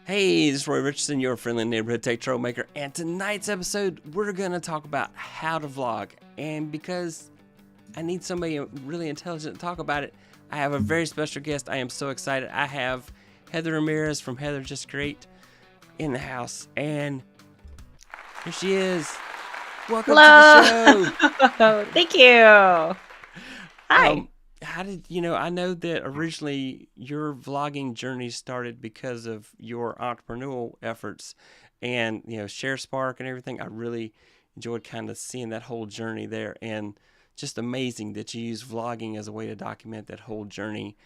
Hey, this is Roy Richardson, your friendly neighborhood tech troublemaker, and tonight's episode, we're going to talk about how to vlog. And because I need somebody really intelligent to talk about it, I have a very special guest. I am so excited. I have Heather Ramirez from Heatherjustcreate in the house, and here she is. Welcome Hello. to the show. Thank you. Hi. How did you know? I know that originally your vlogging journey started because of your entrepreneurial efforts and Share Spark and everything. I really enjoyed kind of seeing that whole journey there, and just amazing that you use vlogging as a way to document that whole journey.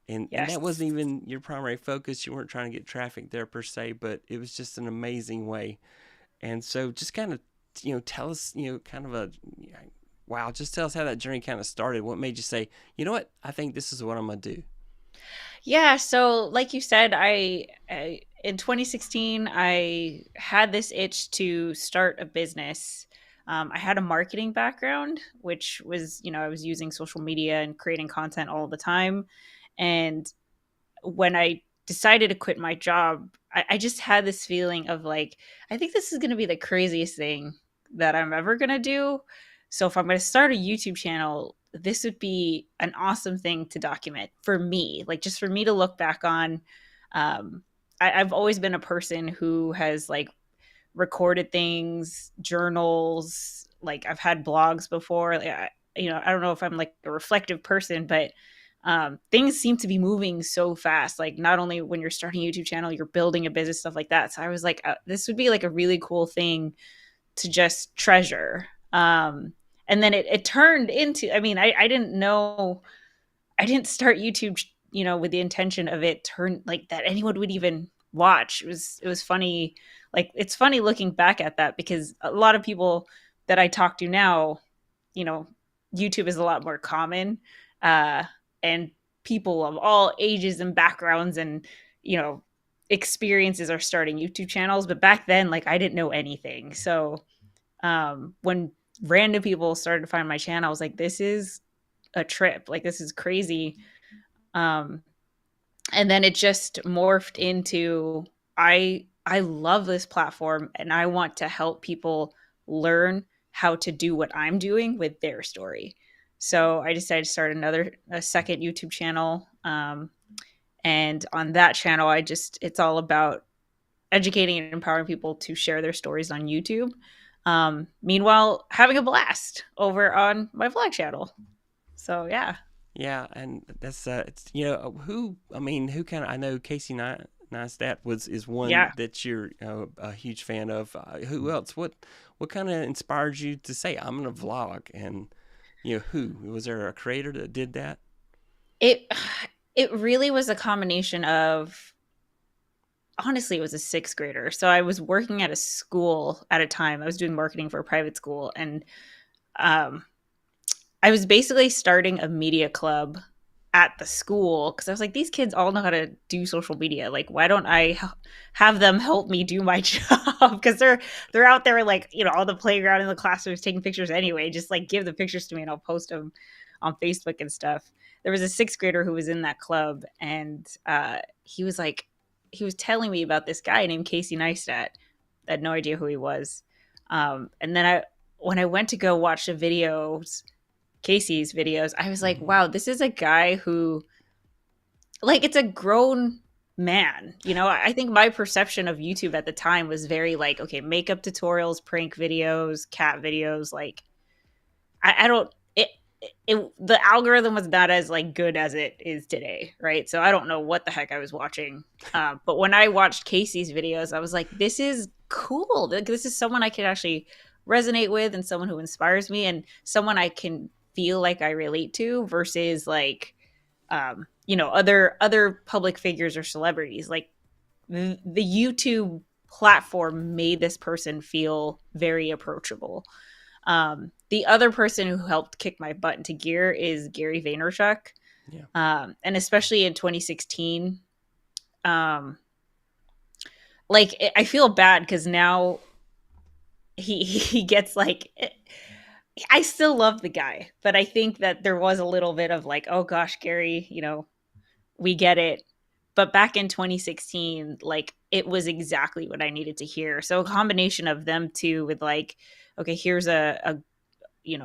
And that Yes. wasn't even your primary focus. You weren't trying to get traffic there per se, but it was just an amazing way. And so just kind of tell us kind of a wow, just tell us how that journey kind of started. What made you say, you know what, I think this is what I'm gonna do? Yeah. So, like you said, I in 2016 I had this itch to start a business. I had a marketing background, which was I was using social media and creating content all the time. And when I decided to quit my job, I just had this feeling of like, I think this is going to be the craziest thing that I'm ever going to do. So if I'm going to start a YouTube channel, this would be an awesome thing to document for me, like just for me to look back on. I've always been a person who has like recorded things, journals, like I've had blogs before. Like, I don't know if I'm like a reflective person, but things seem to be moving so fast. Like not only when you're starting a YouTube channel, you're building a business, stuff like that. So I was like, this would be like a really cool thing to just treasure. And then it turned into, I didn't know, I didn't start YouTube, with the intention of it turn like that anyone would even watch. It was funny. Like it's funny looking back at that because a lot of people that I talk to now, you know, YouTube is a lot more common. And people of all ages and backgrounds and, you know, experiences are starting YouTube channels. But back then, like I didn't know anything. So when random people started to find my channel, I was like, this is a trip. Like this is crazy. Um, and then it just morphed into I love this platform and I want to help people learn how to do what I'm doing with their story. So I decided to start a second YouTube channel. And on that channel, it's all about educating and empowering people to share their stories on YouTube. Meanwhile, having a blast over on my vlog channel. So yeah. Yeah, and that's it's who, I mean, who kind of, I know Casey Neistat was is one Yeah. that you're a huge fan of. Who else? What kind of inspired you to say I'm gonna vlog? And who was there a creator that did that? It it really was a combination of, honestly, it was a sixth grader. So I was working at a school at a time. I was doing marketing for a private school, and um, I was basically starting a media club at the school because I was like, these kids all know how to do social media. Like, why don't I have them help me do my job? Because they're out there like on the playground in the classrooms taking pictures anyway. Just like give the pictures to me and I'll post them on Facebook and stuff. There was a sixth grader who was in that club, and he was like, he was telling me about this guy named Casey Neistat. I had no idea who he was. And then when I went to go watch the videos, Casey's videos, I was like, Hmm. wow, this is a guy who, like, it's a grown man. I think my perception of YouTube at the time was very like, okay, makeup tutorials, prank videos, cat videos. Like, I don't, the algorithm was not as like good as it is today, right? So I don't know what the heck I was watching. But when I watched Casey's videos, I was like, this is cool. Like, this is someone I can actually resonate with and someone who inspires me and someone I can feel like I relate to versus like, other public figures or celebrities. Like the YouTube platform made this person feel very approachable. The other person who helped kick my butt into gear is Gary Vaynerchuk. Yeah. And especially in 2016, um, like I feel bad because now he gets like, I still love the guy, but I think that there was a little bit of like, oh gosh, Gary, we get it. But back in 2016, like it was exactly what I needed to hear. So a combination of them two with like, okay, here's a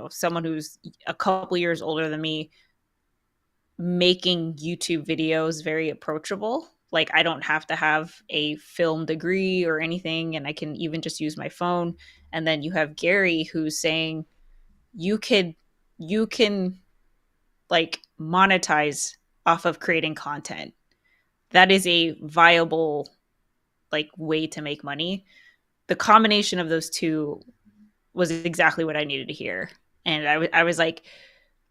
someone who's a couple years older than me making YouTube videos very approachable. Like I don't have to have a film degree or anything, and I can even just use my phone. And then you have Gary who's saying you can like monetize off of creating content. That is a viable like way to make money. The combination of those two was exactly what I needed to hear. And I was like,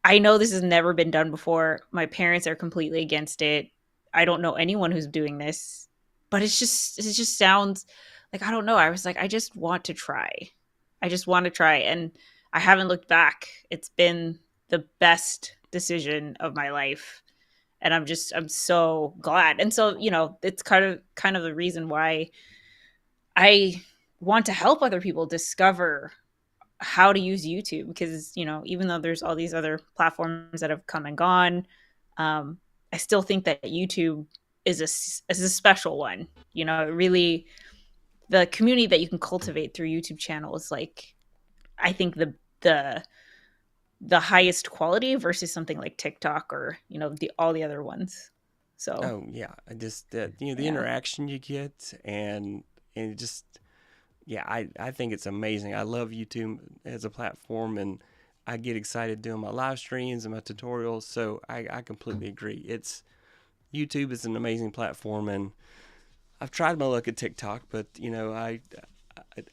I know this has never been done before. My parents are completely against it. I don't know anyone who's doing this, but it just sounds like, I don't know. I was like, I just want to try. I just want to try. And I haven't looked back. It's been the best decision of my life. And I'm so glad. And so, it's kind of the reason why I want to help other people discover how to use YouTube, because even though there's all these other platforms that have come and gone, I still think that YouTube is a special one. Really, the community that you can cultivate through YouTube channel is like, I think the the highest quality versus something like TikTok or all the other ones. So Oh yeah, I just the yeah, interaction you get, and just yeah, I think it's amazing. I love YouTube as a platform, and I get excited doing my live streams and my tutorials. So I completely agree. It's YouTube is an amazing platform, and I've tried my luck at TikTok, but I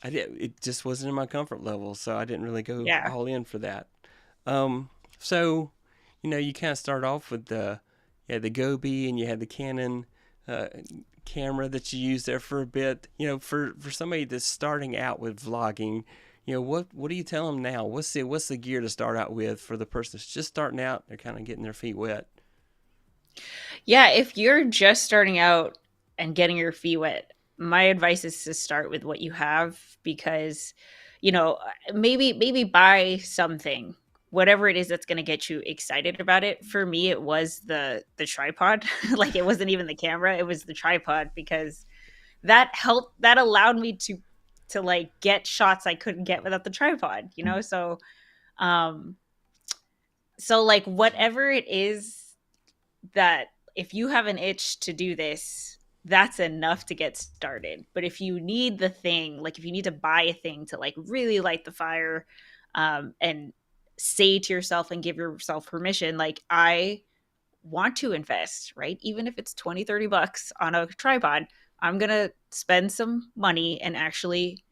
did, it just wasn't in my comfort level, so I didn't really go yeah. all in for that. So you kind of start off with the Gobi, and you had the Canon uh, camera that you used there for a bit. For somebody that's starting out with vlogging, what do you tell them now? What's the gear to start out with for the person that's just starting out? They're kind of getting their feet wet. Yeah, if you're just starting out and getting your feet wet, my advice is to start with what you have, because maybe buy something, whatever it is that's going to get you excited about it. For me, it was the tripod. Like it wasn't even the camera, it was the tripod, because that allowed me to like get shots I couldn't get without the tripod. Um so like whatever it is, that if you have an itch to do this, that's enough to get started. But if you need the thing, like if you need to buy a thing to like really light the fire, and say to yourself and give yourself permission, like I want to invest, right? Even if it's 20, $30 on a tripod, I'm going to spend some money and actually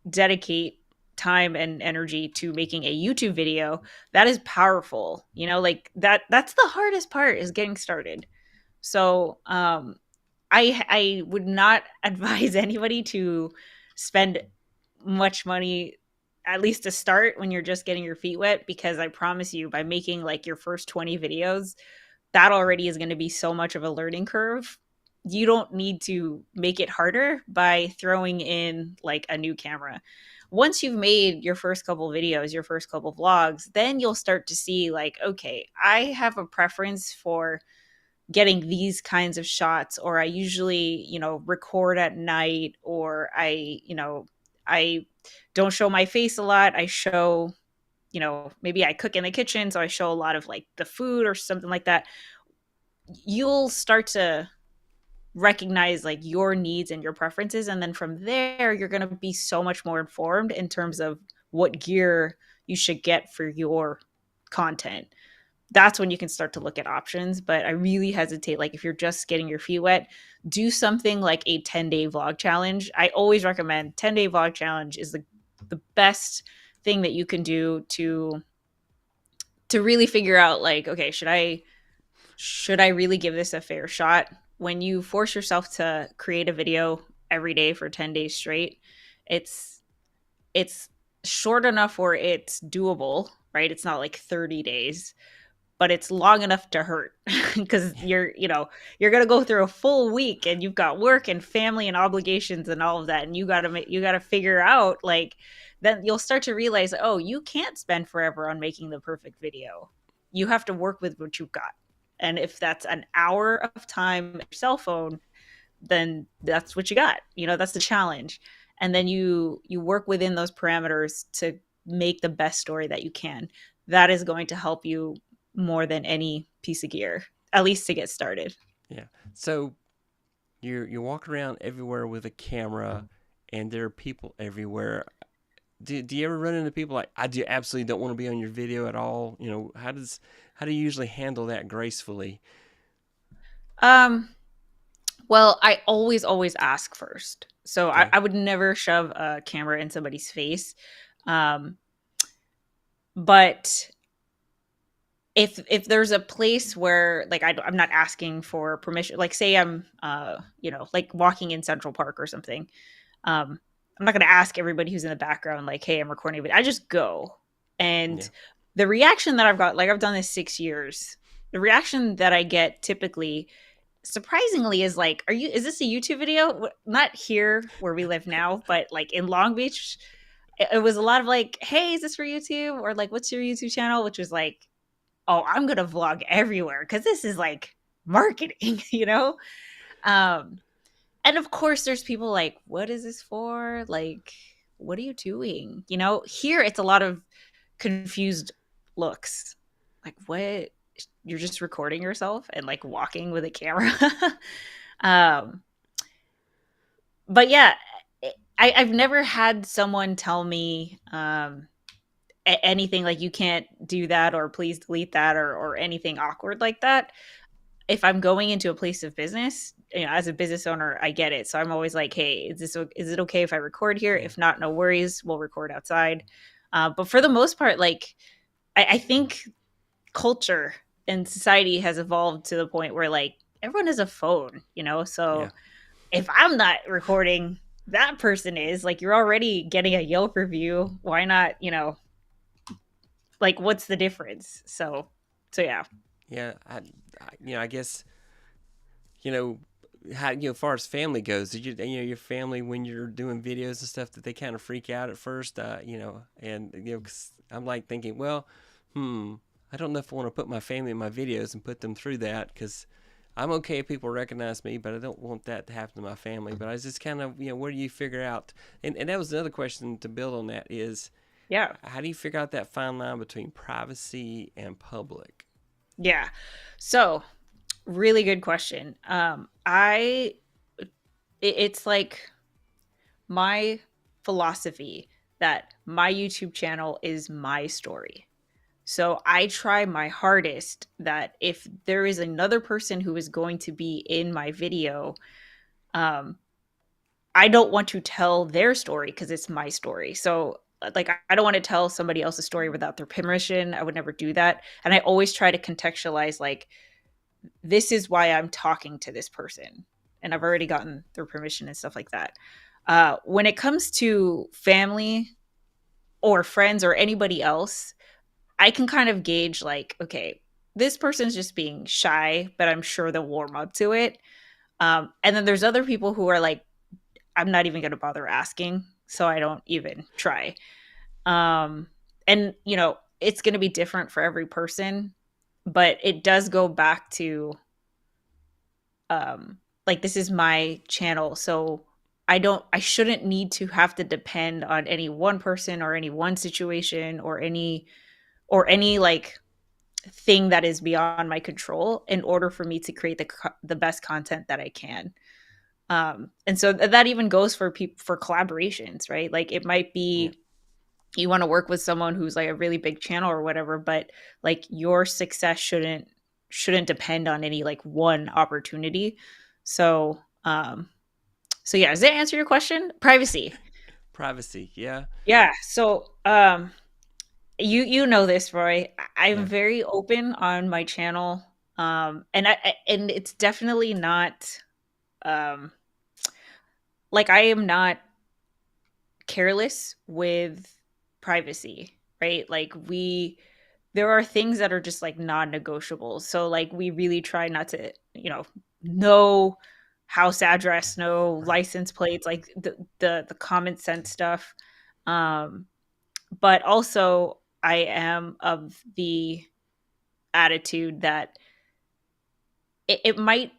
dedicate time and energy to making a YouTube video. That is powerful. Like that's the hardest part, is getting started. So, I would not advise anybody to spend much money, at least to start, when you're just getting your feet wet, because I promise you, by making like your first 20 videos, that already is going to be so much of a learning curve. You don't need to make it harder by throwing in like a new camera. Once you've made your first couple videos, your first couple vlogs, then you'll start to see like, okay, I have a preference for getting these kinds of shots, or I usually, record at night, or I don't show my face a lot. I show, maybe I cook in the kitchen, so I show a lot of like the food or something like that. You'll start to recognize like your needs and your preferences, and then from there you're going to be so much more informed in terms of what gear you should get for your content. That's when you can start to look at options. But I really hesitate, like if you're just getting your feet wet, do something like a 10-day vlog challenge. I always recommend 10-day vlog challenge is the best thing that you can do to really figure out like, okay, should I really give this a fair shot? When you force yourself to create a video every day for 10 days straight, it's it's short enough where it's doable, right? It's not like 30 days, but it's long enough to hurt, because you're going to go through a full week, and you've got work and family and obligations and all of that, and you got to figure out like, then you'll start to realize, oh, you can't spend forever on making the perfect video. You have to work with what you've got. And if that's an hour of time on your cell phone, then that's what you got. That's the challenge. And then you work within those parameters to make the best story that you can. That is going to help you more than any piece of gear, at least to get started. Yeah. So you're walking around everywhere with a camera, and there are people everywhere. Do you ever run into people like, I do absolutely don't want to be on your video at all? How do you usually handle that gracefully? Um, well, I always ask first. So I, Okay. I would never shove a camera in somebody's face. Um, but if there's a place where like I'm not asking for permission, like say I'm like walking in Central Park or something, um, I'm not going to ask everybody who's in the background like, hey, I'm recording a video. I just go. And Yeah. the reaction that I've got, like I've done this 6 years, the reaction that I get typically, surprisingly, is like, is this a YouTube video? Not here where we live now, but like in Long Beach, it was a lot of like, hey, is this for YouTube? Or like, what's your YouTube channel? Which was like, oh, I'm going to vlog everywhere because this is like marketing, Um, and of course, there's people like, what is this for? Like, what are you doing? Here it's a lot of confused looks. Like, what? You're just recording yourself and like walking with a camera. um, but yeah, I've never had someone tell me anything like you can't do that or please delete that or anything awkward like that. If I'm going into a place of business, as a business owner, I get it. So I'm always like, hey, is it okay if I record here? Yeah. If not, no worries. We'll record outside. But for the most part, like I think culture and society has evolved to the point where like everyone has a phone, Yeah. So if I'm not recording, that person is like, you're already getting a Yelp review. Why not, like what's the difference? So yeah. Yeah. I guess, you know, how, as far as family goes, did your family, when you're doing videos and stuff, that they kind of freak out at first, and, 'cause I'm like thinking, well, I don't know if I want to put my family in my videos and put them through that, because I'm okay if people recognize me, but I don't want that to happen to my family. But I was just kind of, where do you figure out? And that was another question to build on that is, Yeah. how do you figure out that fine line between privacy and Yeah. So really good question. It's like my philosophy that my YouTube channel is my story. So I try my hardest that if there is another person who is going to be in my video, um, I don't want to tell their story because it's my story. So like I don't want to tell somebody else's story without their permission. I would never do that. And I always try to contextualize like, this is why I'm talking to this person. And I've already gotten their permission and stuff like that. When it comes to family or friends or anybody else, I can kind of gauge like, okay, this person's just being shy, but I'm sure they'll warm up to it. And then there's other people who are like, I'm not even going to bother asking, so I don't even try. And it's going to be different for every person, but it does go back to like this is my channel, so I shouldn't need to have to depend on any one person or any one situation or any like thing that is beyond my control in order for me to create the best content that I can. And so that even goes for people for collaborations, right? Like it might Yeah. be you want to work with someone who's like a really big channel or whatever, but like your success shouldn't depend on any like one opportunity. So yeah, does that answer your question? Privacy. Privacy? Yeah. Yeah. So you know this, Roy. I'm Yeah. very open on my channel. And it's definitely not um like I am not careless with privacy, right? Like there are things that are just like non-negotiable. So like we really try not to, no house address, no Right. license plates, like the common sense stuff. Um, but also I am of the attitude that it might,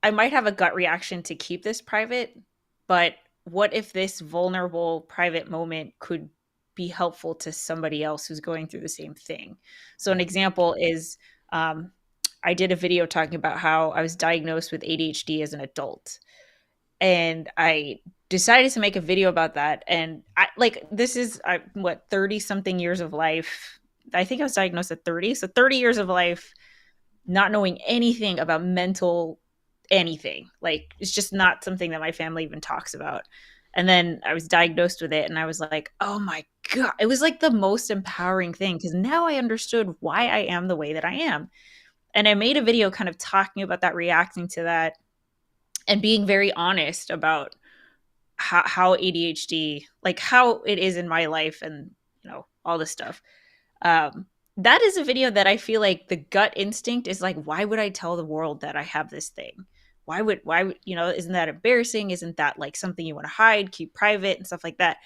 I might have a gut reaction to keep this private, but what if this vulnerable private moment could be helpful to somebody else who's going through the same thing? So an Yeah. example is, um, I did a video talking about how I was diagnosed with ADHD as an adult, and I decided to make a video about that. And I like, this is what, 30 something years of life. I think I was diagnosed at 30, so 30 years of life not knowing anything about mental anything. Like, it's just not something that my family even talks about. And then I was diagnosed with it, and I was like, oh my God. It was like the most empowering thing, because now I understood why I am the way that I am. And I made a video kind of talking about that, reacting to that, and being very honest about how ADHD, like how it is in my life, and all this stuff. um that is a video that I feel like the gut instinct is like, why would I tell the world that I have this thing? Why would isn't that embarrassing? Isn't that like something you want to hide, keep private, and stuff like that?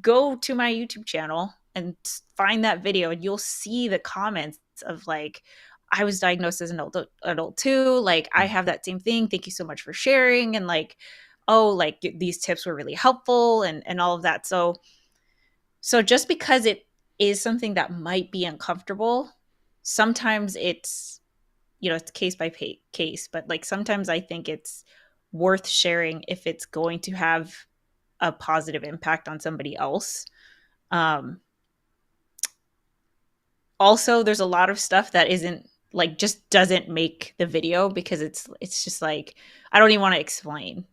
Go to my YouTube channel and find that video, and you'll see the comments of like, I was diagnosed as an adult too, like I have that same thing, thank you so much for sharing, and like, oh, like these tips were really helpful, and all of that. So just because it is something that might be uncomfortable, sometimes it's, it's case by case, but like sometimes I think it's worth sharing if it's going to have a positive impact on somebody else. Um, Also, there's a lot of stuff that isn't, like, just doesn't make the video, because it's just like, I don't even want to explain.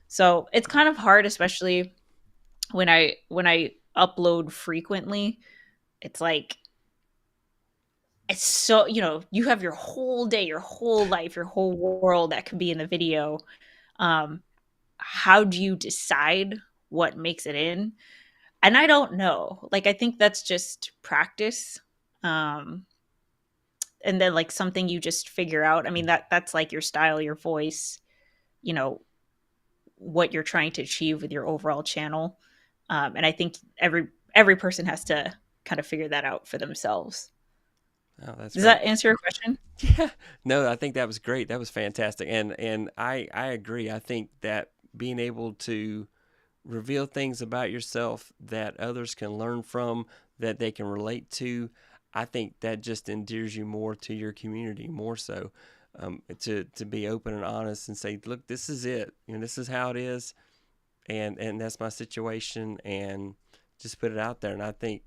So it's kind of hard, especially when I upload frequently. It's like, it's so, you have your whole day, your whole life, your whole world that could be in the video. um how do you decide what makes it in? And I don't know, like, I think that's just practice. um and then like something you just figure out. I mean, that's like your style, your voice, you know what you're trying to achieve with your overall channel. And I think every person has to kind of figure that out for themselves. Oh, that's Does great. that answer your question? Yeah. No, I think that was great. That was fantastic. And I agree. I think that being able to reveal things about yourself that others can learn from, that they can relate to, I think that just endears you more to your community, more so. To be open and honest and say, look, this is it. This is how it is, and that's my situation, and just put it out there. And I think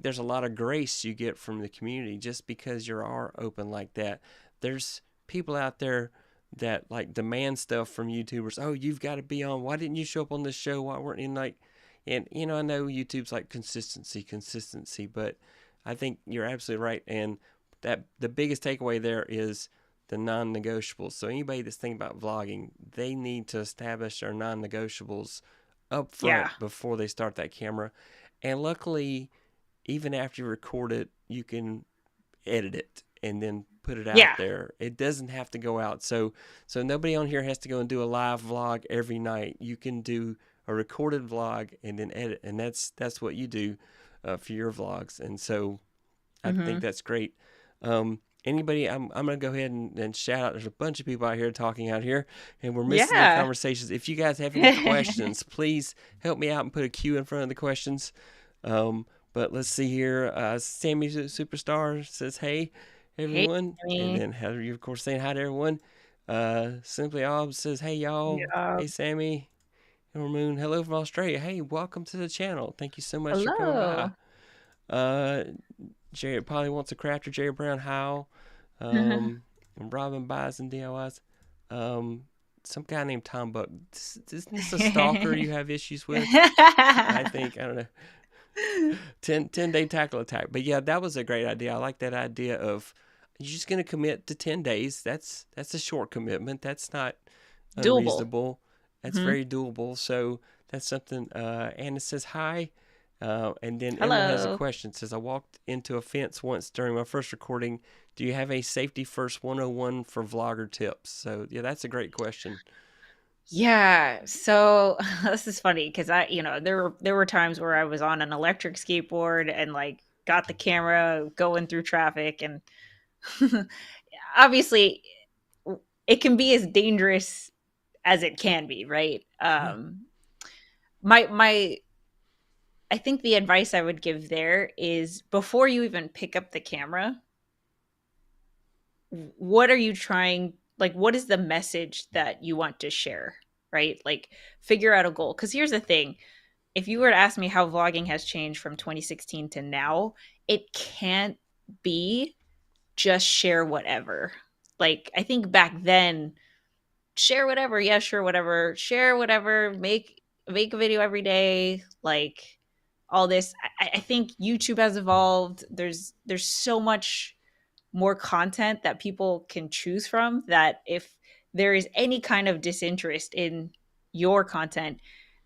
there's a lot of grace you get from the community just because you are open like that. There's people out there that like demand stuff from YouTubers. Oh, you've got to be on. Why didn't you show up on this show? Why weren't you like? And I know YouTube's like consistency, but I think you're absolutely right. And that the biggest takeaway there is the non-negotiables. So anybody that's thinking about vlogging, they need to establish their non-negotiables up Yeah. front before they start that camera. And luckily, even after you record it, you can edit it and then put it out Yeah. there. It doesn't have to go out. So nobody on here has to go and do a live vlog every night. You can do a recorded vlog and then edit, and that's what you do for your vlogs. And so I think Hmm. that's great. Anybody, I'm gonna go ahead and shout out. There's a bunch of people out here talking out here, and we're missing the Yeah. conversations. If you guys have any questions, please help me out and put a Q in front of the questions. But let's see here. Sammy Superstar says, "Hey, Hey, everyone," and Sammy. then Heather, you of course saying hi to everyone. Simply Ob says, "Hey y'all, Yeah. hey Sammy, Hilmer Moon, hello from Australia. Hey, welcome to the channel. Thank you so much for coming by." Hello. Uh, Jerry probably wants a crafter. Jerry Brown Howell, and Robin Buys and DIYs. Um, some guy named Tom Buck. Isn't this a stalker you have issues with? I think, I don't know. 10-day tackle attack. But yeah, that was a great idea. I like that idea of you're just going to commit to 10 days. That's a short commitment. That's not Doable. unreasonable. That's Hmm. very doable. So that's something. Anna says hi. And then Emerald has a Hello. question. It says, I walked into a fence once during my first recording. Do you have a safety first 101 for vlogger tips? So yeah, that's a great question. Yeah. So this is funny because there were times where I was on an electric skateboard and like got the camera going through traffic, and obviously it can be as dangerous as it can be, right? Yeah. My I think the advice I would give there is before you even pick up the camera, what are you trying, like what is the message that you want to share, right? Like figure out a goal. Cuz here's the thing, if you were to ask me how vlogging has changed from 2016 to now, it can't be just share whatever. Like I think back then, share whatever, yeah, sure, whatever, share whatever, make a video every day, like all this. I think YouTube has evolved. There's so much more content that people can choose from, that if there is any kind of disinterest in your content,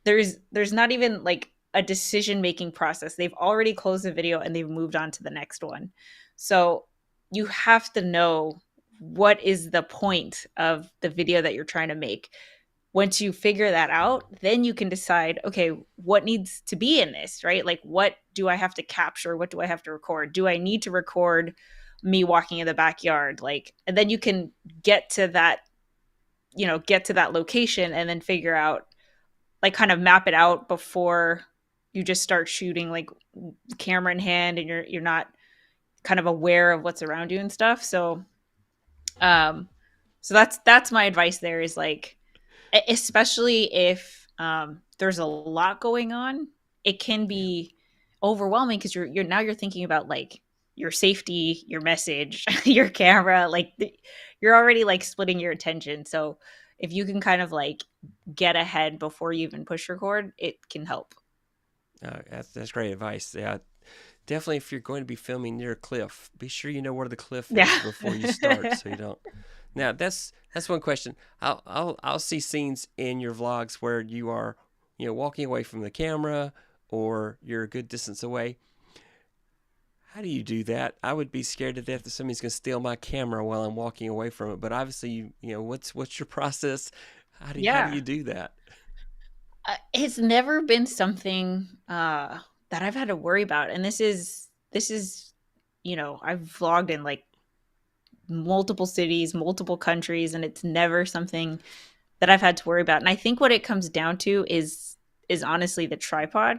there's not even like a decision making process. They've already closed the video and they've moved on to the next one. So you have to know what is the point of the video that you're trying to make. Once you figure that out, then you can decide, okay, what needs to be in this, right? Like, what do I have to capture? What do I have to record? Do I need to record me walking in the backyard? Like, and then you can get to that, get to that location and then figure out, like, kind of map it out before you just start shooting, like, camera in hand, and you're not kind of aware of what's around you and stuff. Um, so that's my advice there, is like, especially if there's a lot going on, it can Yeah. be overwhelming because you're now you're thinking about like your safety, your message, your camera, like you're already like splitting your attention. So if you can kind of like get ahead before you even push record, it can help. That's great advice. Yeah, definitely. If you're going to be filming near a cliff, be sure you know where the cliff is Yeah. before you start, so you don't. Now that's one question. I'll see scenes in your vlogs where you are, walking away from the camera, or you're a good distance away. How do you do that? I would be scared to death that somebody's going to steal my camera while I'm walking away from it. But obviously, what's your process? How do Yeah. you do that? It's never been something that I've had to worry about, and this is I've vlogged in like multiple cities, multiple countries, and it's never something that I've had to worry about. And I think what it comes down to is honestly the tripod,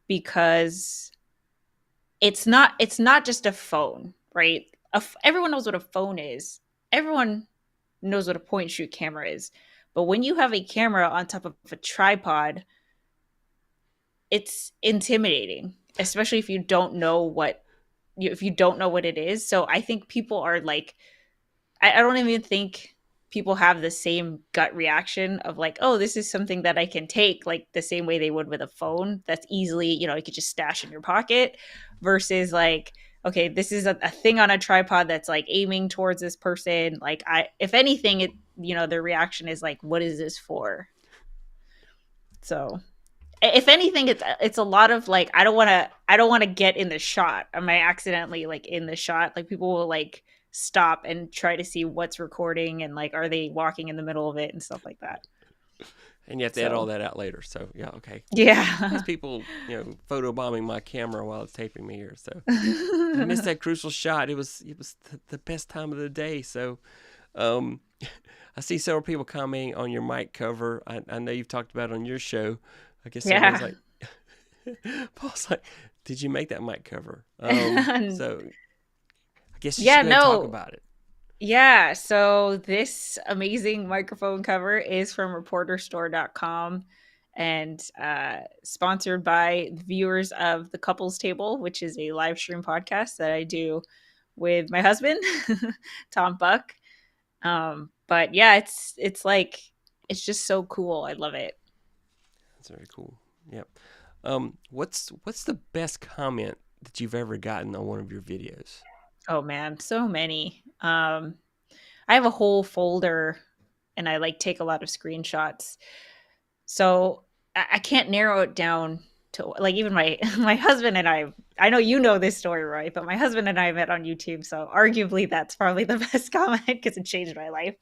because it's not just a phone, right? Everyone knows what a phone is. Everyone knows what a point and shoot camera is. But when you have a camera on top of a tripod, it's intimidating, especially if you don't know if you don't know what it is. So I think people are like, I don't even think people have the same gut reaction of like, oh, this is something that I can take, like the same way they would with a phone that's easily, you could just stash in your pocket, versus like, okay, this is a thing on a tripod that's like aiming towards this person. Like, if anything, their reaction is like, what is this for? So if anything, it's a lot of like, I don't want to get in the shot. Am I accidentally like in the shot? Like people will like stop and try to see what's recording, and like, are they walking in the middle of it and stuff like that. And you have to edit all So that out later. So yeah, okay. There's yeah. people, photo bombing my camera while it's taping me here. So I missed that crucial shot. It was the best time of the day. So um, I see several people commenting on your mic cover. I know you've talked about it on your show. I guess everyone's Yeah. like, Paul's like, did you make that mic cover? So I guess you should Yeah, go ahead and talk no. about it. Yeah, so this amazing microphone cover is from reporterstore.com, and sponsored by the viewers of The Couples Table, which is a live stream podcast that I do with my husband, Tom Buck. But yeah, it's like, it's just so cool. I love it. That's very cool. Yep. What's the best comment that you've ever gotten on one of your videos? Oh man, so many. I have a whole folder, and I like take a lot of screenshots. So I can't narrow it down to like, even my my husband and I know you know this story, right? But my husband and I met on YouTube, so arguably that's probably the best comment because it changed my life.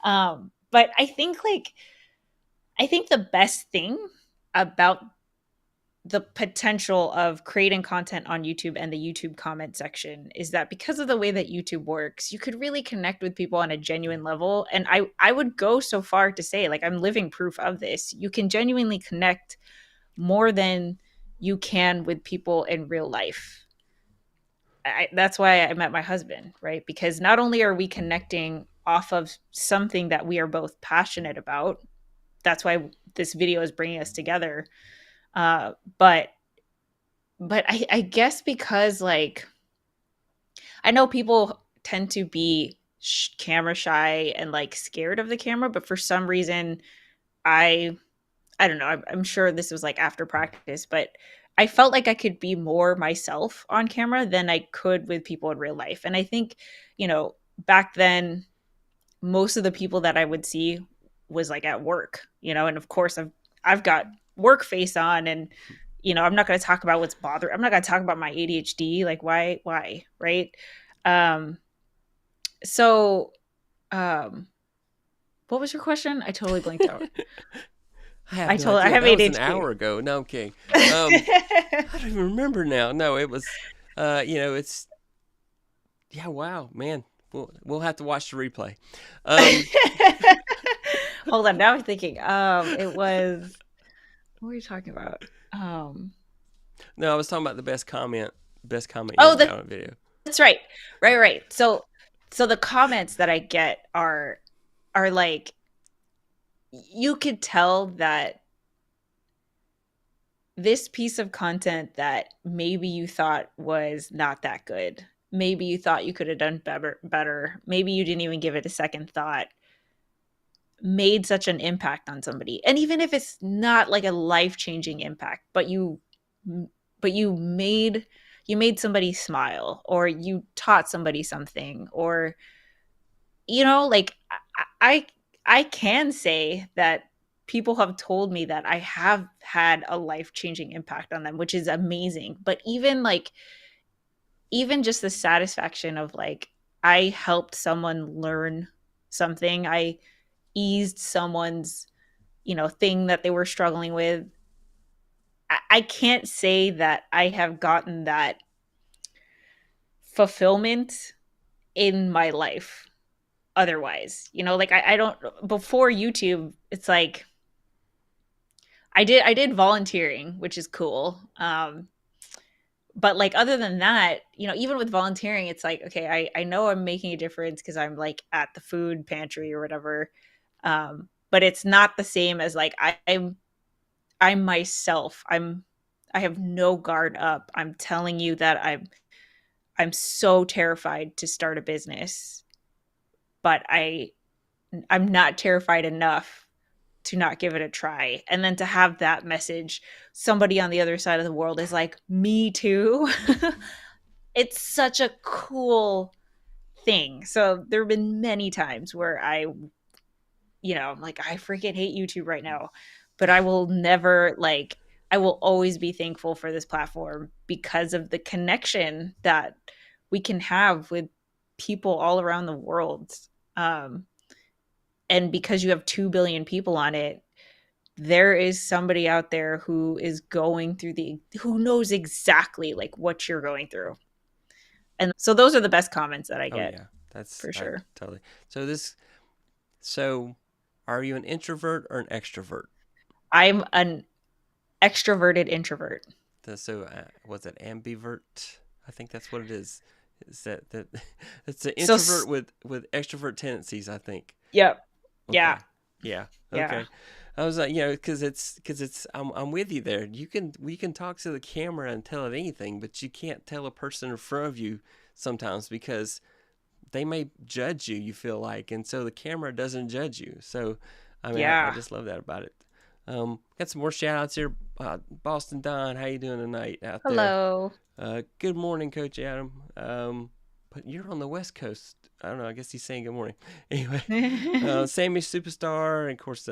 But I think the best thing about the potential of creating content on YouTube and the YouTube comment section is that because of the way that YouTube works, you could really connect with people on a genuine level. And I would go so far to say, like, I'm living proof of this. You can genuinely connect more than you can with people in real life. That's why I met my husband, right? Because not only are we connecting off of something that we are both passionate about, that's why this video is bringing us together. But I guess because, like, I know people tend to be camera shy and like scared of the camera, but for some reason, I I don't know. I'm sure this was like after practice, but I felt like I could be more myself on camera than I could with people in real life. And I think, back then, most of the people that I would see was like at work, and of course I've got work face on, and I'm not going to talk about what's bothering. I'm not going to talk about my ADHD. Like, why, right? Um, so, um, what was your question? I totally blanked out. I have no I idea. have That was an ADHD. hour ago. No, I'm kidding. I don't even remember now. No, it was, it's, yeah, wow, man. We'll have to watch the replay. Hold on, now I'm thinking. It was, what were you talking about? No, I was talking about the best comment you Oh, ever got on a video. that's right. Right. So the comments that I get are like, you could tell that this piece of content that maybe you thought was not that good, maybe you thought you could have done better, maybe you didn't even give it a second thought, made such an impact on somebody. And even if it's not like a life-changing impact, but you made somebody smile, or you taught somebody something, or like, I I can say that people have told me that I have had a life-changing impact on them, which is amazing. But even just the satisfaction of, like, I helped someone learn something, I eased someone's, thing that they were struggling with. I can't say that I have gotten that fulfillment in my life otherwise. Like, I don't, before YouTube, it's like I did volunteering, which is cool. But like, other than that, even with volunteering, it's like, okay, I know I'm making a difference because I'm like at the food pantry or whatever. But it's not the same as, like, I'm myself. I have no guard up. I'm telling you that I'm so terrified to start a business, but I'm not terrified enough to not give it a try. And then to have that message, somebody on the other side of the world is like, me too. It's such a cool thing. So there have been many times where I'm like, I freaking hate YouTube right now, but I will never, like, I will always be thankful for this platform because of the connection that we can have with people all around the world. Um, and because you have 2 billion people on it, there is somebody out there who is going through who knows exactly, like, what you're going through. And so those are the best comments that I Oh get. yeah, that's for sure. totally. So are you an introvert or an extrovert? I'm an extroverted introvert. Was it ambivert? I think that's what it is. Is that it's an So introvert with extrovert tendencies, I think. yep. Okay. Yeah. Yeah. Yeah. Okay. I was like, because I'm with you there. We can talk to the camera and tell it anything, but you can't tell a person in front of you sometimes because they may judge you. You feel like, and so the camera doesn't judge you. So, I mean, I Yeah. just love that about it. Got some more shout outs here. Boston Don, how you doing tonight out there? Hello. Good morning, Coach Adam. But you're on the West Coast. I don't know. I guess he's saying good morning. Anyway, Sammy Superstar, and of course,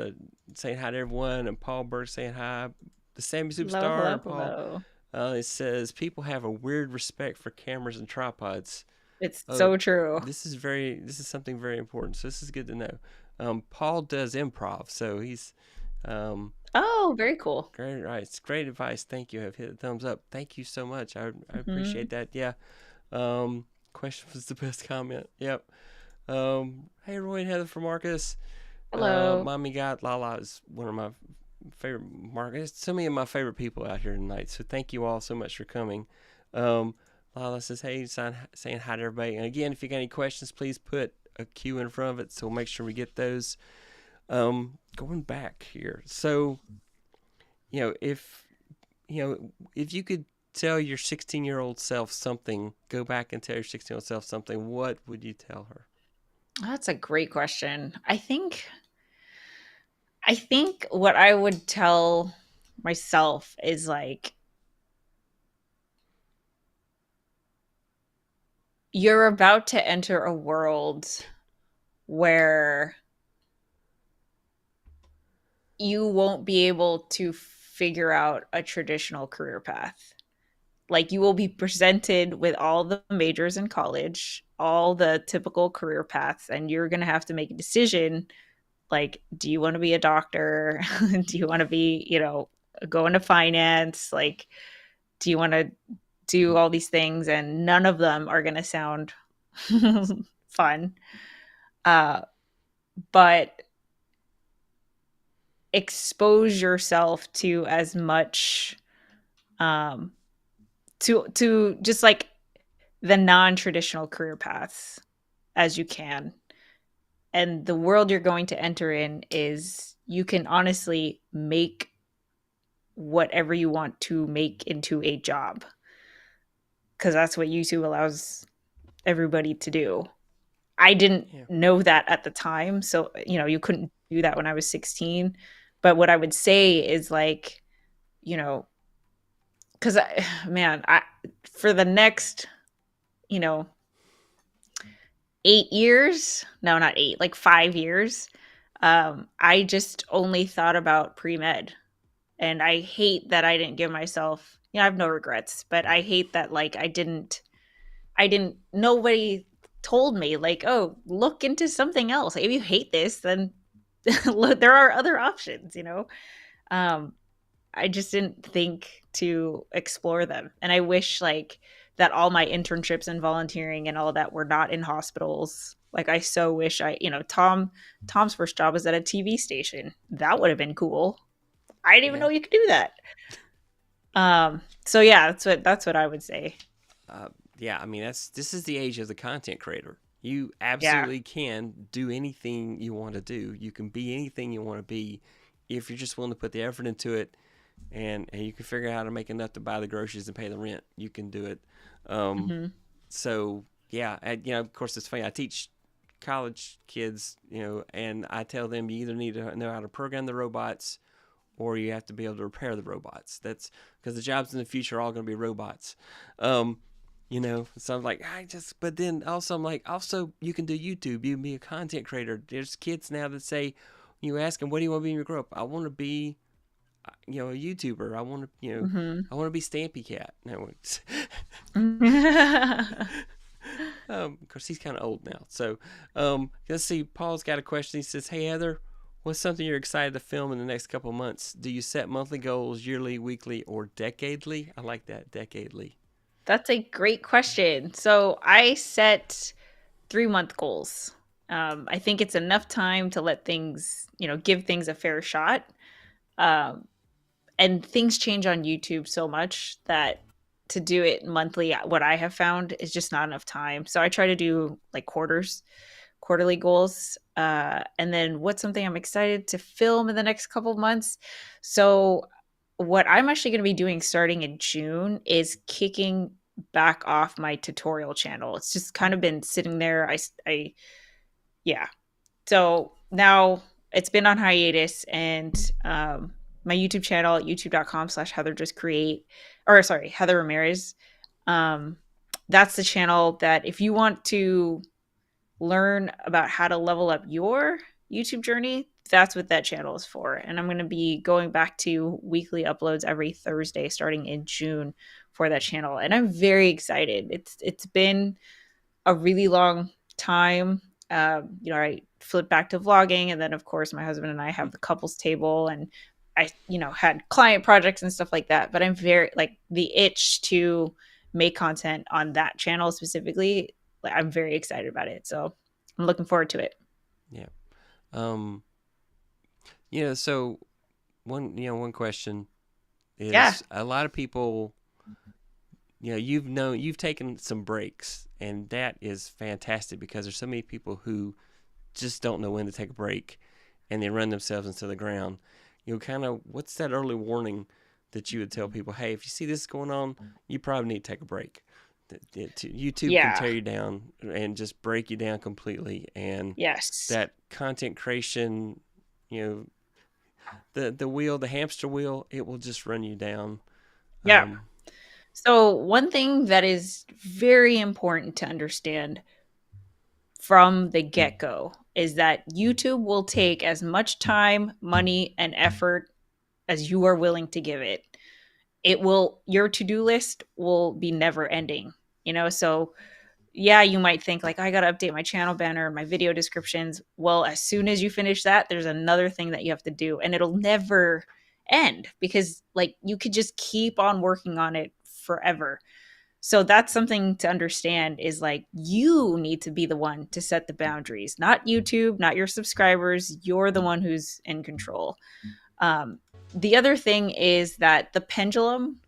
saying hi to everyone, and Paul Burke saying hi. The Sammy Superstar and Paul. Hello. It says people have a weird respect for cameras and tripods. It's Oh, so true. this is something very important. So this is good to know. Paul does improv, so he's Um, Oh, very cool. Great advice. Great advice. Thank you. I've hit a thumbs up. Thank you so much. I Hmm. appreciate that. Yeah. Question was the best comment. Yep. Hey, Roy and Heather from Marcus. Hello. Mommy got Lala is one of my favorite Marcus. So many of my favorite people out here tonight. So thank you all so much for coming. Um, Lala says, hey, saying hi to everybody. And again, if you got any questions, please put a Q in front of it. So we'll make sure we get those. Going back here. So, you know, if you could tell your 16-year-old self something, go back and tell your 16-year-old self something, what would you tell her? That's a great question. I think what I would tell myself is like, you're about to enter a world where you won't be able to figure out a traditional career path. Like, you will be presented with all the majors in college, all the typical career paths, and you're going to have to make a decision. Like, do you want to be a doctor? Do you want to be, go into finance? Like, do you want to do all these things? And none of them are going to sound fun. Uh, but expose yourself to as much, um, to just like the non-traditional career paths as you can. And the world you're going to enter in is, you can honestly make whatever you want to make into a job, because that's what YouTube allows everybody to do. I didn't Yeah. know that at the time. So, you couldn't do that when I was 16. But what I would say is like, you know, because man, for the next, you know, 8 years, no, not eight, like 5 years, I just only thought about pre med. And I hate that I didn't give myself, I have no regrets, but I hate that, like, nobody told me, like, oh, look into something else. Like, if you hate this, then look, there are other options, Um, I just didn't think to explore them. And I wish, like, that all my internships and volunteering and all that were not in hospitals. Like, I so wish Tom's first job was at a TV station. That would have been cool. I didn't even Yeah. know you could do that. So yeah, that's what I would say. Uh, yeah. I mean, this is the age of the content creator. You Yeah. absolutely can do anything you want to do. You can be anything you want to be if you're just willing to put the effort into it, and you can figure out how to make enough to buy the groceries and pay the rent. You can do it. Um, Hmm. so yeah, of course, it's funny. I teach college kids, and I tell them you either need to know how to program the robots or you have to be able to repair the robots. That's because the jobs in the future are all going to be robots. Um, so I'm like, but then also I'm like, also you can do YouTube. You can be a content creator. There's kids now that say, you ask them, what do you want to be when you grow up? I want to be, a YouTuber. I want to, Hmm. I want to be Stampy Cat. No, of course, he's kind of old now. So, let's see. Paul's got a question. He says, hey, Heather, what's something you're excited to film in the next couple of months? Do you set monthly goals, yearly, weekly, or decadely? I like that, decadely. That's a great question. So I set 3-month goals. I think it's enough time to let things, give things a fair shot. Um, and things change on YouTube so much that to do it monthly, what I have found is just not enough time. So I try to do like quarterly goals. And then what's something I'm excited to film in the next couple of months? So what I'm actually going to be doing starting in June is kicking back off my tutorial channel. It's just kind of been sitting there. Yeah. So now it's been on hiatus, and my YouTube channel at youtube.com/Heatherjustcreate, or sorry, Heather Ramirez. Um, that's the channel that if you want to learn about how to level up your YouTube journey, that's what that channel is for. And I'm going to be going back to weekly uploads every Thursday starting in June for that channel. And I'm very excited. It's been a really long time. I flipped back to vlogging, and then of course my husband and I have the couples table, and I, had client projects and stuff like that. But I'm very like the itch to make content on that channel specifically. Like, I'm very excited about it, so I'm looking forward to it. Yeah. Um, so one question Yeah, is a lot of people, you've taken some breaks, and that is fantastic because there's so many people who just don't know when to take a break, and they run themselves into the ground. Kind of what's that early warning that you would tell people? Hey, if you see this going on, you probably need to take a break. YouTube can yeah, tear you down and just break you down completely, and yes, that content creation, you know, the hamster wheel, it will just run you down. yeah. Um, So one thing that is very important to understand from the get go is that YouTube will take as much time, money, and effort as you are willing to give it. Your to do list will be never ending, So, yeah, you might think, like, I got to update my channel banner and my video descriptions. Well, as soon as you finish that, there's another thing that you have to do, and it'll never end because, like, you could just keep on working on it forever. So that's something to understand is like you need to be the one to set the boundaries, not YouTube, not your subscribers. You're the one who's in control. Um, the other thing is that the pendulum,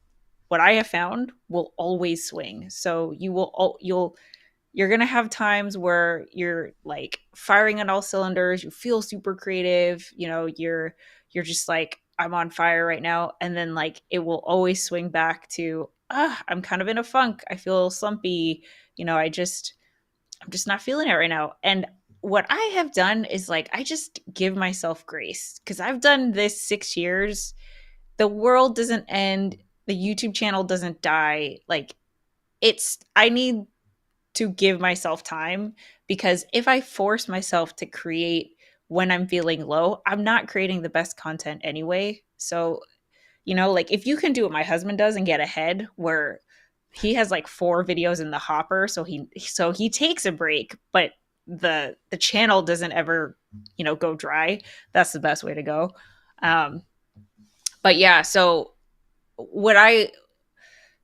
what I have found, will always swing. So you're gonna have times where you're like firing on all cylinders. You feel super creative. You're just like, I'm on fire right now, and then like it will always swing back to, I'm kind of in a funk. I feel slumpy. I'm just not feeling it right now. And what I have done is like I just give myself grace because I've done this 6 years. The world doesn't end. The YouTube channel doesn't die. Like, I need to give myself time because if I force myself to create when I'm feeling low, I'm not creating the best content anyway. So, like if you can do what my husband does and get ahead where he has like 4 videos in the hopper, so he takes a break, but the channel doesn't ever, go dry. That's the best way to go. Um but yeah, what I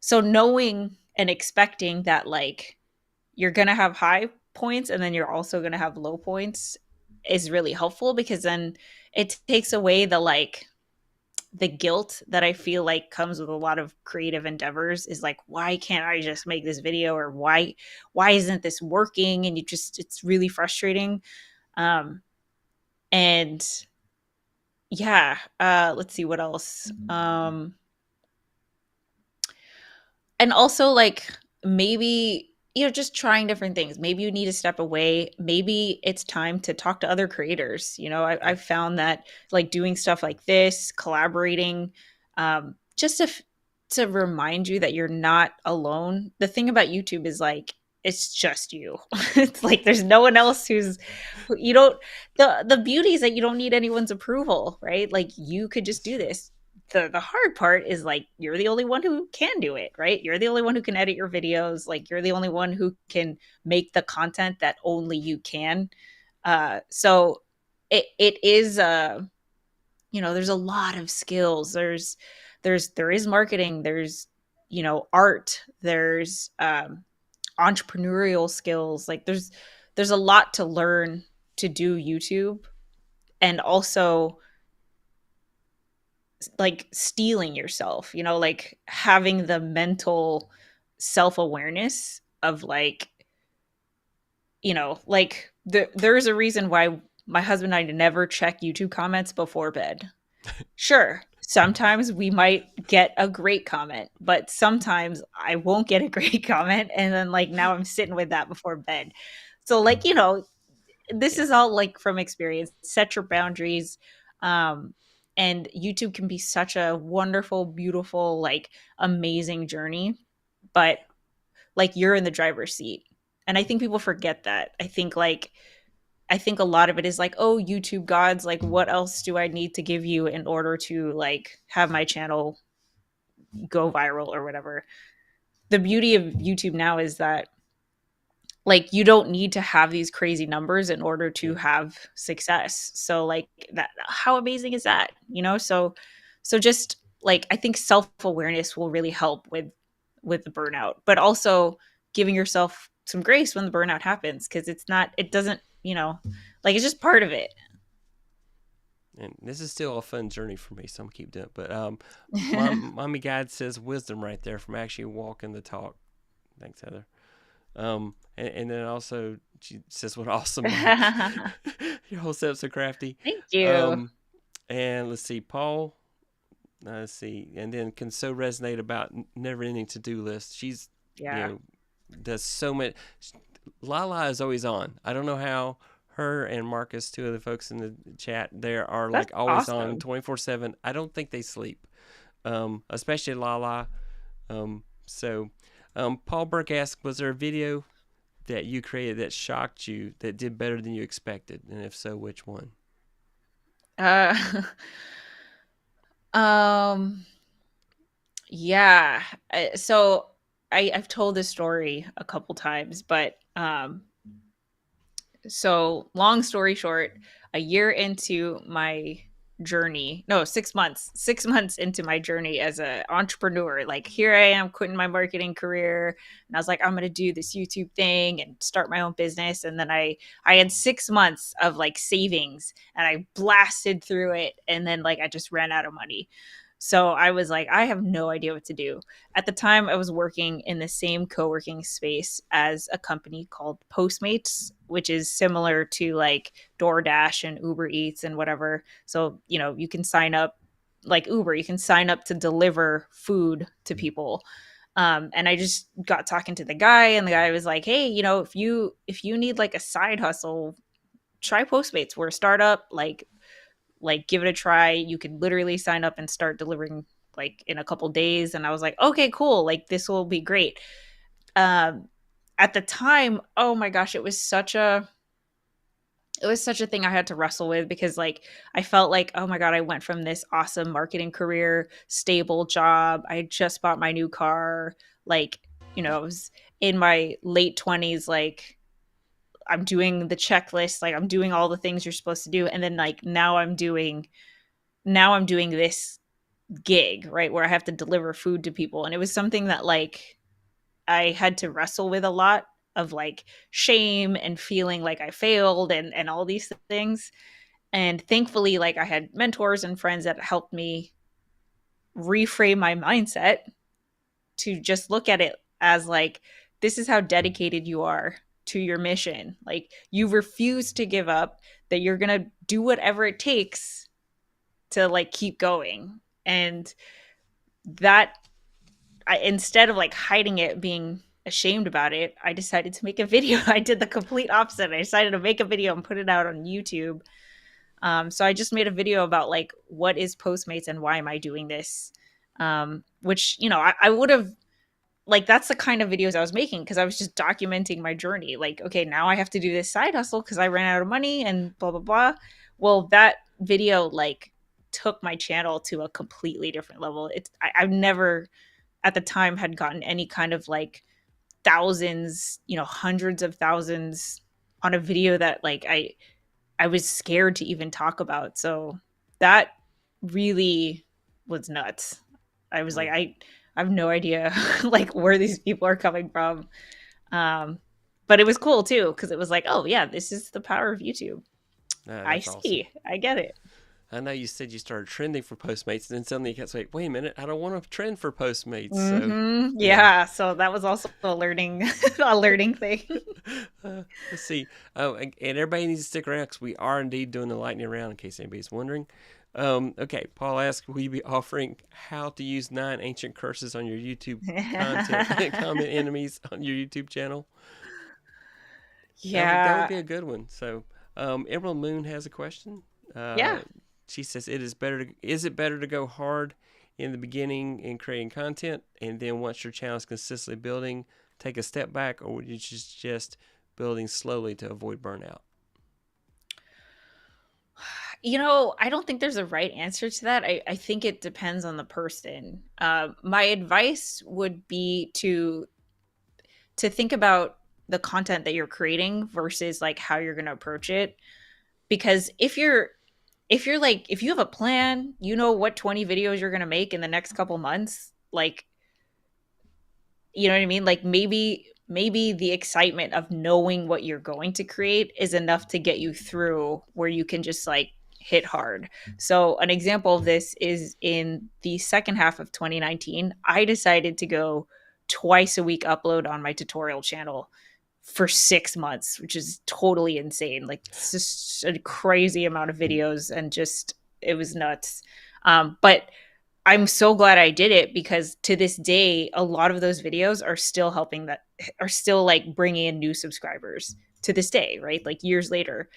so knowing and expecting that like you're going to have high points and then you're also going to have low points is really helpful because then it takes away the guilt that I feel like comes with a lot of creative endeavors is like, why can't I just make this video, or why isn't this working? And it's really frustrating. Um and yeah, let's see what else. And also like maybe just trying different things. Maybe you need to step away. Maybe it's time to talk to other creators. yeah, I've found that like doing stuff like this, collaborating, just to remind you that you're not alone. The thing about YouTube is like it's just you. It's like there's no one else you don't the beauty is that you don't need anyone's approval, right? Like you could just do this. The hard part is like you're the only one who can do it, right? You're the only one who can edit your videos. Like you're the only one who can make the content that only you can. So it is there's a lot of skills. There is marketing, there's art, there's entrepreneurial skills. Like there's a lot to learn to do YouTube, and also like stealing yourself, like having the mental self-awareness of like, like there's a reason why my husband and I never check YouTube comments before bed. Sure, sometimes we might get a great comment, but sometimes I won't get a great comment, and then like now I'm sitting with that before bed. So like, this yeah. is all like from experience. Set your boundaries. um and YouTube can be such a wonderful, beautiful, like amazing journey, but like you're in the driver's seat, and I think people forget that. I think a lot of it is like, oh, YouTube gods, like what else do I need to give you in order to like have my channel go viral or whatever. The beauty of YouTube now is that like you don't need to have these crazy numbers in order to Yeah. have success. So like that, how amazing is that? So just like I think self-awareness will really help with the burnout, but also giving yourself some grace when the burnout happens, because it doesn't, like it's just part of it. And this is still a fun journey for me, so I'm gonna keep doing it. But mommy guide says wisdom right there from actually walking the talk. Thanks, Heather. And then also she says, "What awesome mic! Your whole setup's so crafty." Thank you. Um, and let's see, Paul. Let's see, and then can so resonate about never-ending to-do list. She's, Yeah. does so much. Lala is always on. I don't know how. Her and Marcus, two of the folks in the chat, they are That's like always on awesome. 24/7. I don't think they sleep, especially Lala. So, Paul Burke asked, was there a video that you created that shocked you that did better than you expected? And if so, which one? Uh, um, yeah. So I've told this story a couple times, but so long story short, a year into my journey, no, 6 months into my journey as an entrepreneur, like here I am quitting my marketing career, and I was like, I'm gonna do this YouTube thing and start my own business. And then I had 6 months of like savings, and I blasted through it, and then like I just ran out of money. So I was like, I have no idea what to do. At the time, I was working in the same co-working space as a company called Postmates, which is similar to like DoorDash and Uber Eats and whatever. So, you can sign up like Uber, you can sign up to deliver food to people. And I just got talking to the guy, and the guy was like, "Hey, if you need like a side hustle, try Postmates. We're a startup. Like give it a try. You could literally sign up and start delivering like in a couple days." And I was like, okay, cool, like this will be great. um at the time, oh my gosh, it was such a thing I had to wrestle with, because like I felt like, oh my god, I went from this awesome marketing career, stable job, I had just bought my new car, like, I was in my late 20s, like I'm doing the checklist, like I'm doing all the things you're supposed to do, and then like now I'm doing this gig, right, where I have to deliver food to people. And it was something that like I had to wrestle with a lot of like shame and feeling like I failed and all these things. And thankfully, like I had mentors and friends that helped me reframe my mindset to just look at it as like, this is how dedicated you are to your mission. Like you refuse to give up, that you're going to do whatever it takes to like keep going. And that instead of like hiding it, being ashamed about it, I decided to make a video. I did the complete opposite. I decided to make a video and put it out on YouTube. So I just made a video about like, what is Postmates and why am I doing this? Which, I would have, like, that's the kind of videos I was making, because I was just documenting my journey. Like, okay, now I have to do this side hustle because I ran out of money and blah, blah, blah. Well, that video like took my channel to a completely different level. I've never at the time had gotten any kind of like thousands, hundreds of thousands on a video that like I was scared to even talk about. So that really was nuts. I was like, Mm, I have no idea like where these people are coming from. But it was cool too, because it was like, oh yeah, this is the power of YouTube. I that's awesome. see. I get it. I know you said you started trending for Postmates, and then suddenly you kept saying, "Wait a minute, I don't want to trend for Postmates." So, yeah. Yeah. So that was also a learning a learning thing. Let's see. Oh, and everybody needs to stick around because we are indeed doing the lightning round, in case anybody's wondering. Okay, Paul asked, will you be offering how to use 9 ancient curses on your YouTube content, comment enemies on your YouTube channel? That would Yeah. be a good one. So, Emerald Moon has a question. Yeah. She says, is it better to go hard in the beginning in creating content, and then once your channel is consistently building, take a step back, or would you just building slowly to avoid burnout? I don't think there's a right answer to that. I think it depends on the person. My advice would be to think about the content that you're creating versus like how you're going to approach it. Because if you're like, if you have a plan, you know what 20 videos you're going to make in the next couple months, like, you know what I mean? Like maybe the excitement of knowing what you're going to create is enough to get you through where you can just like hit hard. So an example of this is in the second half of 2019, I decided to go twice a week upload on my tutorial channel for 6 months, which is totally insane. Like it's just a crazy amount of videos and just it was nuts. But I'm so glad I did it because to this day, a lot of those videos are still are still like bringing in new subscribers to this day, right? Like years later.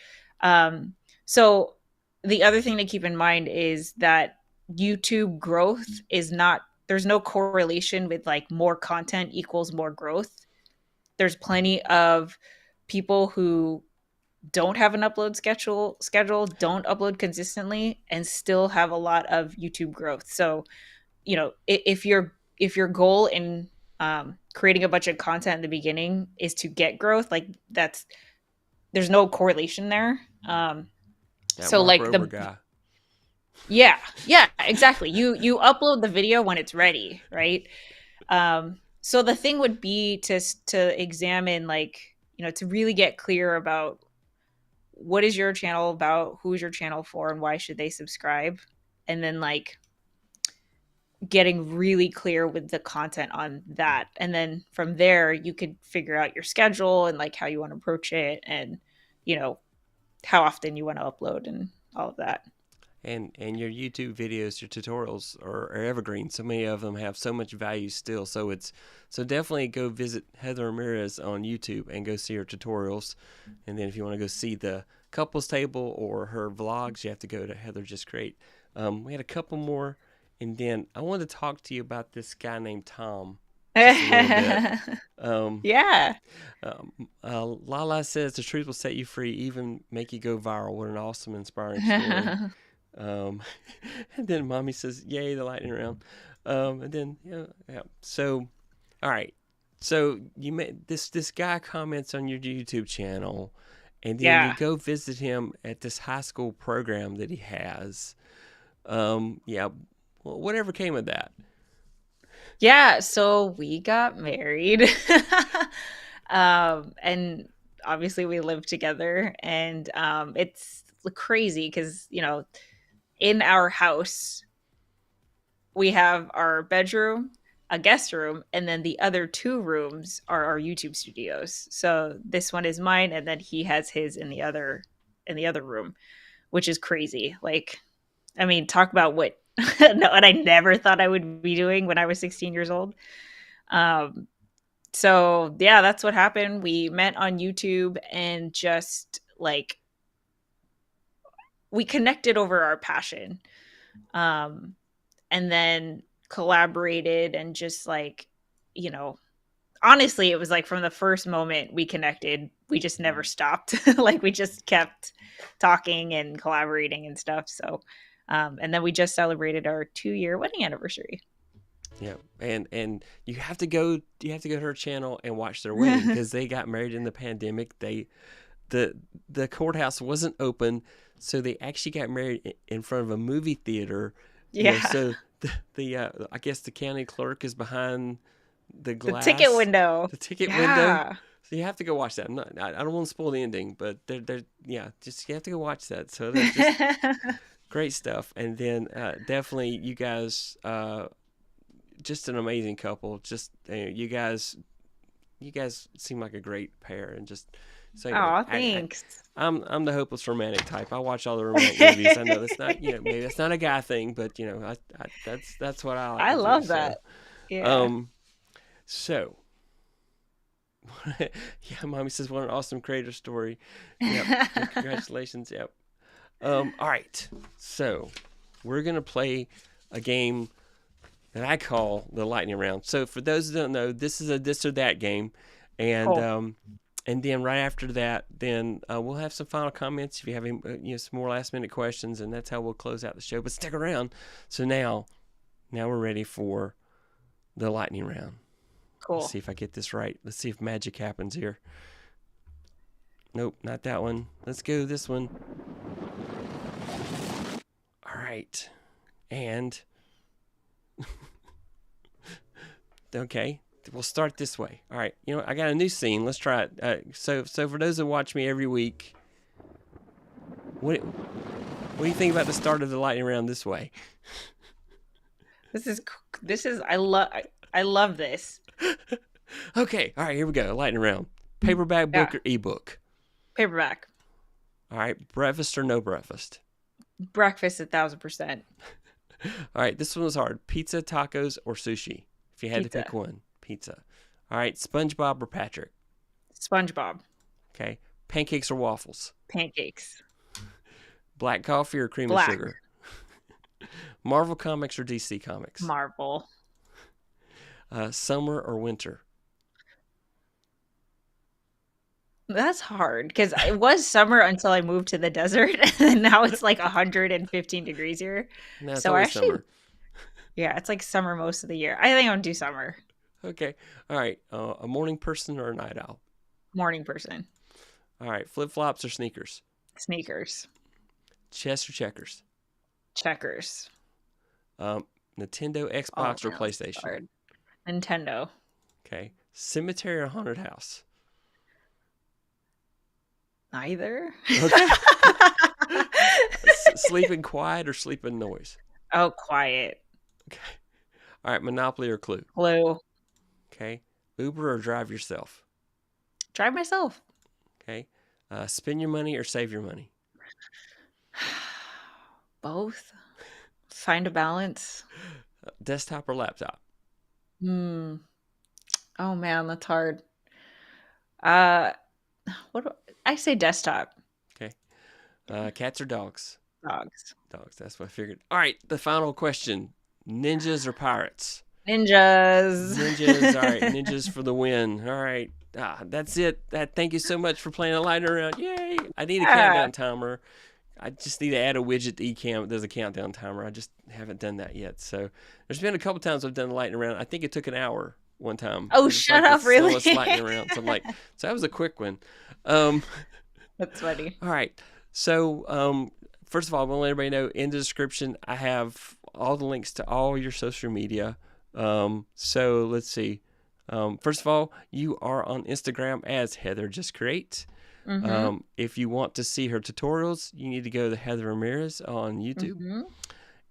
So the other thing to keep in mind is that YouTube growth is not, there's no correlation with like more content equals more growth. There's plenty of people who don't have an upload schedule, don't upload consistently, and still have a lot of YouTube growth. So, you know, if your goal in creating a bunch of content in the beginning is to get growth, like there's no correlation there. That So Mark like Rober guy. yeah, exactly. You upload the video when it's ready, right? So the thing would be to examine, like, you know, to really get clear about what is your channel about, who's your channel for, and why should they subscribe, and then like getting really clear with the content on that, and then from there you could figure out your schedule and like how you want to approach it, and you know how often you want to upload and all of that. And your YouTube videos, your tutorials are evergreen. So many of them have so much value still. So definitely go visit Heather Ramirez on YouTube and go see her tutorials. And then if you want to go see the couples table or her vlogs, you have to go to Heatherjustcreate. We had a couple more, and then I wanted to talk to you about this guy named Tom just a little bit. Yeah. Lala says the truth will set you free, even make you go viral. What an awesome, inspiring story. And then mommy says, yay, the lightning round. And then, yeah. So, all right. So you made this guy comments on your YouTube channel, and then you go visit him at this high school program that he has. Yeah. Well, whatever came of that? Yeah. So we got married. And obviously we live together, and it's crazy because, you know, in our house, we have our bedroom, a guest room, and then the other two rooms are our YouTube studios. So this one is mine, and then he has his in the other room, which is crazy. Like, I mean, talk about what what I never thought I would be doing when I was 16 years old. So yeah, that's what happened. We met on YouTube and just like we connected over our passion. And then collaborated and just like, you know, honestly, it was like from the first moment we connected, we just never stopped. Like we just kept talking and collaborating and stuff. So, and then we just celebrated our 2-year wedding anniversary. Yeah, and you have to go to her channel and watch their wedding because they got married in the pandemic. The courthouse wasn't open, so they actually got married in front of a movie theater. Yeah. So the I guess the county clerk is behind the glass. The ticket window. The ticket window. So you have to go watch that. I don't want to spoil the ending, but they're just you have to go watch that. So that's just great stuff. And then definitely you guys, just an amazing couple. Just you guys seem like a great pair, and just. So anyway, thanks. I'm the hopeless romantic type. I watch all the romantic movies. I know that's not maybe that's not a guy thing, but that's what I like. I love that. So. Yeah. So yeah, mommy says what an awesome creator story. Yep. Congratulations. Yep. All right. So we're gonna play a game that I call the lightning round. So for those who don't know, this is a this or that game, and and then right after that, then we'll have some final comments if you have any, some more last minute questions, and that's how we'll close out the show. But stick around. So now we're ready for the lightning round. Let's Cool. see if I get this right. Let's see if magic happens here. Nope, not that one. Let's go this one. All right. And okay, we'll start this way. All right. You know, I got a new scene. Let's try it. So for those that watch me every week, what do you think about the start of the lightning round this way? This is I love this. Okay. All right. Here we go. Lightning round. Paperback, Yeah. book, or ebook. Paperback. All right. Breakfast or no breakfast. Breakfast 1,000%. All right. This one was hard. Pizza, tacos, or sushi. If you had to Pizza. pick one, pizza. All right. SpongeBob or Patrick. SpongeBob. Okay. Pancakes or waffles. Pancakes. Black coffee or cream Black. and sugar. Marvel Comics or DC Comics. Marvel. Summer or winter. That's hard because it was summer until I moved to the desert, and now it's like 115 degrees here. No, it's So always actually, summer. yeah, it's like summer most of the year. I think I'm gonna do summer. Okay. All right. A morning person or a night owl. Morning person. All right. Flip flops or sneakers. Sneakers. Chess or checkers. Checkers. Nintendo, Oh, Xbox, or man, this is PlayStation. hard. Nintendo. Okay. Cemetery or haunted house. Neither. Okay. Sleeping quiet or sleeping noise. Oh, quiet. Okay. All right. Monopoly or Clue. Blue. Okay. Uber or drive yourself. Drive myself. Okay. Spend your money or save your money. Both. Find a balance. Desktop or laptop. Hmm. Oh man, that's hard. Uh, I say desktop. Okay. Cats or dogs. Dogs. Dogs. That's what I figured. All right. The final question: ninjas or pirates. Ninjas. Ninjas. All right. Ninjas for the win. All right. That's it. Thank you so much for playing a lightning round. Yay! I need a countdown timer. I just need to add a widget to eCam that does a countdown timer. I just haven't done that yet. So there's been a couple times I've done the lightning round. I think it took an hour one time. Oh, It was shut like up, the really? slowest lightning round. So I'm like, so that was a quick one. That's funny. All right. So, first of all, I want to let everybody know in the description, I have all the links to all your social media. So let's see. First of all, you are on Instagram as Heatherjustcreate. Mm-hmm. If you want to see her tutorials, you need to go to Heather Ramirez on YouTube.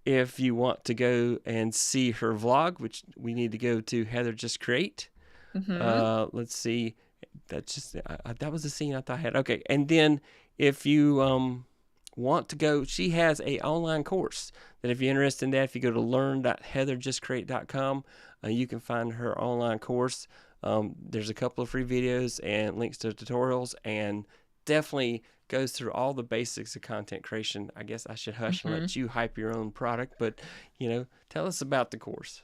If you want to go and see her vlog, which we need to go to Heatherjustcreate. Let's see. That's just that was the scene I thought I had. Okay, and then if you want to go, she has a online course that if you're interested in that, if you go to learn.heatherjustcreate.com, you can find her online course. There's a couple of free videos and links to tutorials, and definitely goes through all the basics of content creation. I guess I should hush and let you hype your own product, but tell us about the course.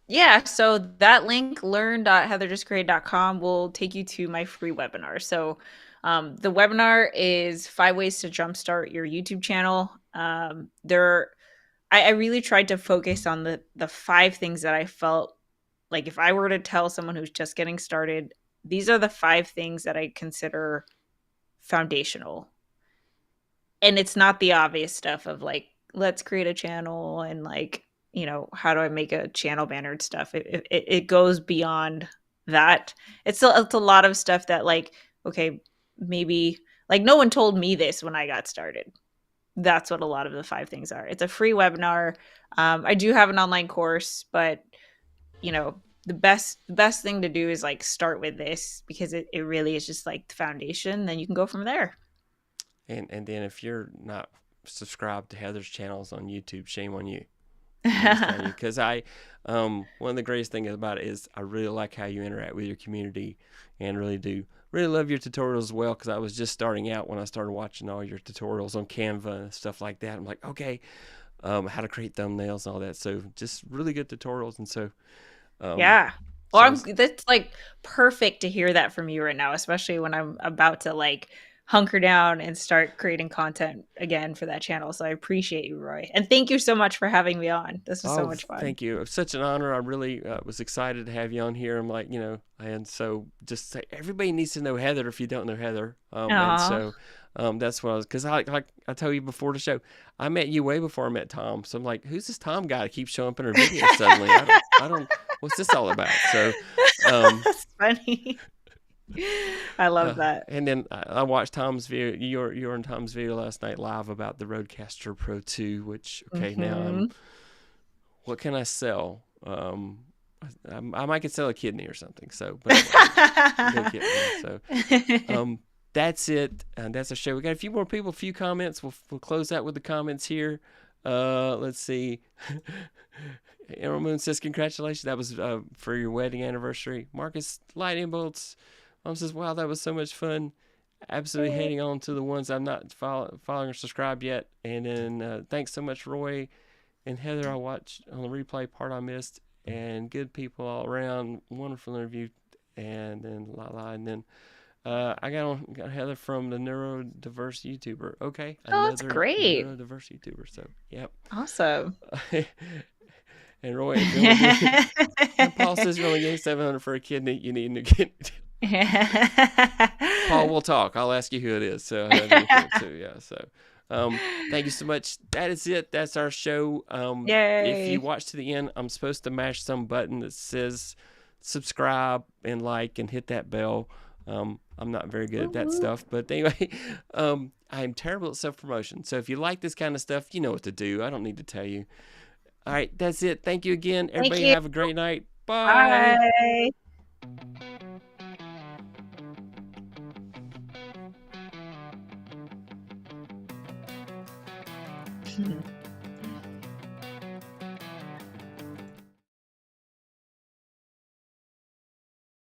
Yeah, so that link, learn.heatherjustcreate.com, will take you to my free webinar. So the webinar is 5 ways to jumpstart your YouTube channel. I really tried to focus on the 5 things that I felt like if I were to tell someone who's just getting started, these are the 5 things that I consider foundational. And it's not the obvious stuff of like, let's create a channel and like, how do I make a channel banner and stuff. It goes beyond that. It's a lot of stuff that like, okay, maybe like no one told me this when I got started. That's what a lot of the 5 things are. It's a free webinar. I do have an online course, but the best thing to do is like start with this because it really is just like the foundation. Then you can go from there. And then if you're not subscribed to Heather's channels on YouTube, shame on you. Because one of the greatest things about it is I really like how you interact with your community, and really love your tutorials as well. Because I was just starting out when I started watching all your tutorials on Canva and stuff like that. I'm like, okay, how to create thumbnails and all that. So just really good tutorials, and so yeah. Well, that's like perfect to hear that from you right now, especially when I'm about to like hunker down and start creating content again for that channel. So I appreciate you, Roy. And thank you so much for having me on. This was so much fun. Thank you. It was such an honor. I really was excited to have you on here. I'm like, and so just say, everybody needs to know Heather if you don't know Heather. And so that's what I was, because like I told you before the show, I met you way before I met Tom. So I'm like, who's this Tom guy that keeps showing up in her videos suddenly? I don't, what's this all about? So that's funny. I love that. And then I watched Tom's video. You were in Tom's video last night live about the Rodecaster Pro 2, which now what can I sell? I might could sell a kidney or something. So, but no kidney. So, that's it. That's our show. We got a few more people, a few comments. We'll close out with the comments here. Let's see. Emerald Moon says, congratulations. That was for your wedding anniversary. Marcus Lightning Bolts. Mom says, wow, that was so much fun. Absolutely heading on to the ones I'm not following or subscribed yet. And then thanks so much, Roy and Heather. I watched on the replay part I missed. And good people all around. Wonderful interview. And then And then I got Heather from the Neurodiverse YouTuber. Okay. Oh, that's great. Neurodiverse YouTuber. So, yep. Awesome. And Roy, Paul says you're only getting $700 for a kidney. You need a new kidney. Paul, we'll talk. I'll ask you who it is. So too. Yeah. So thank you so much. That is it. That's our show. If you watch to the end, I'm supposed to mash some button that says subscribe and like and hit that bell. I'm not very good at that stuff, but anyway, I'm terrible at self-promotion. So if you like this kind of stuff, you know what to do. I don't need to tell you. All right, that's it. Thank you again. Everybody have a great night. Bye. Bye.